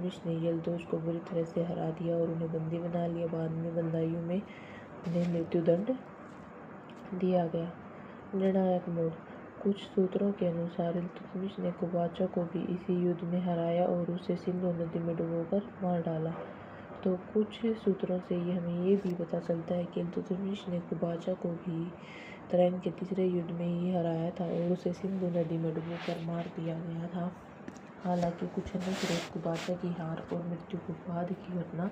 इल्तुतमिश ने यल्दोज को बुरी तरह से हरा दिया और उन्हें बंदी बना लिया। बाद में बंदाइयों में उन्हें मृत्युदंड दिया गया। निर्णायक मोड़। कुछ सूत्रों के अनुसार इल्तुतमिश ने कुबाचा को भी इसी युद्ध में हराया और उसे सिंधु नदी में डुबोकर मार डाला। तो कुछ सूत्रों से हमें ये भी पता चलता है कि इल्तुतमिश ने कुबाचा को भी तराइन के तीसरे युद्ध में ही हराया था और उसे सिंधु नदी में डुबोकर मार दिया गया था। हालांकि कुछ अन्य स्रोत कुबाचा की हार और मृत्यु के बाद की घटना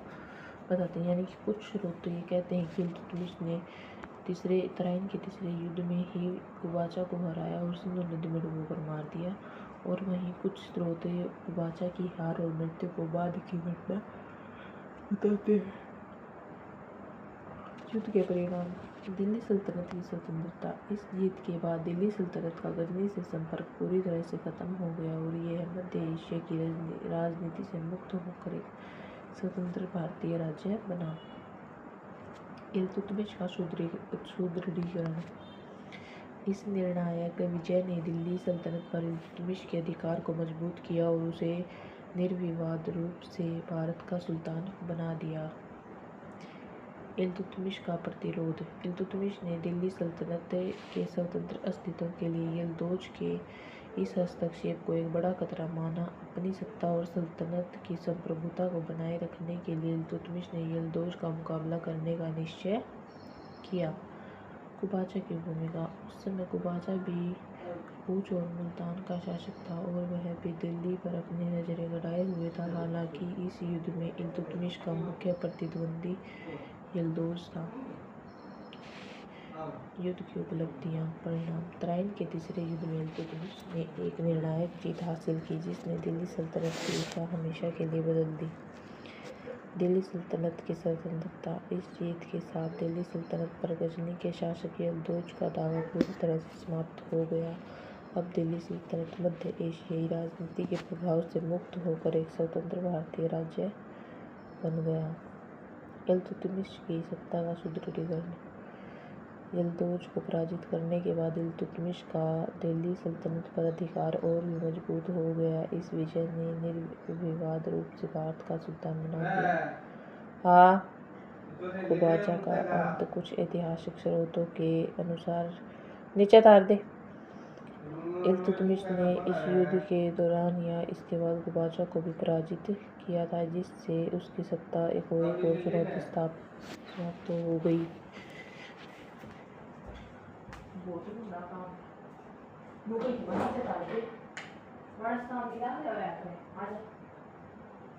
बताते हैं, यानी कि कुछ स्रोत तो ये कहते हैं कि इल्तुतमिश ने तराइन के तीसरे युद्ध में ही कुबाचा को हराया और सिंधु नदी में डुबोकर मार दिया, और वहीं कुछ स्रोत कुबाचा की हार और मृत्यु को बाद की घटना बताते हैं। युद्ध के परिणाम। दिल्ली सल्तनत की स्वतंत्रता। इस जीत के बाद दिल्ली सल्तनत का गजनी से संपर्क पूरी तरह से खत्म हो गया और यह मध्य एशिया की राजनीति से मुक्त होकर एक स्वतंत्र भारतीय राज्य बना। इल्तुतमिश का सुदृढ़ीकरण। इस निर्णायक विजय ने दिल्ली सल्तनत पर इल्तुतमिश के अधिकार को मजबूत किया और उसे निर्विवाद रूप से भारत का सुल्तान बना दिया। इल्तुतमिश का प्रतिरोध। इल्तुतमिश ने दिल्ली सल्तनत के स्वतंत्र अस्तित्व के लिए यल्दोज के इस हस्तक्षेप को एक बड़ा खतरा माना। अपनी सत्ता और सल्तनत की संप्रभुता को बनाए रखने के लिए इल्तुतमिश ने यल्दोज का मुकाबला करने का निश्चय किया। कुबाचा की भूमिका। उस समय कुबाचा भी कूच और मुल्तान का शासक था और वह भी दिल्ली पर अपनी नजरें गड़ाए हुए था। हालांकि इस युद्ध में इल्तुतमिश का मुख्य प्रतिद्वंदी यल्दोज था। युद्ध की उपलब्धियां। परिणाम। तराइन के तीसरे युद्ध में इल्तुतमिश ने एक निर्णायक जीत हासिल की जिसने दिल्ली सल्तनत की दिशा हमेशा के लिए बदल दी। दिल्ली सल्तनत की स्वतंत्रता। इस जीत के साथ दिल्ली सल्तनत पर गजनी के शासक यल्दोज का दावा पूरी तरह से समाप्त हो गया। अब दिल्ली सल्तनत मध्य एशियाई राजनीति के प्रभाव से मुक्त होकर एक स्वतंत्र भारतीय राज्य बन गया। इल्तुतमिश की सत्ता का सुदृढ़ीकरण। यल्दोज को पराजित करने के बाद इल्तुतमिश का दिल्ली सल्तनत पर अधिकार और भी मजबूत हो गया। इस विजय ने निर्विवाद रूप से भारत का सुल्तान बना दिया। कुबाचा का अंत। कुछ ऐतिहासिक स्रोतों के अनुसार नीचे तार दे। इल्तुतमिश ने इस युद्ध के दौरान या इसके बाद कुबाचा को भी पराजित किया था, जिससे उसकी सत्ता को एक और चुनौती समाप्त हो गई।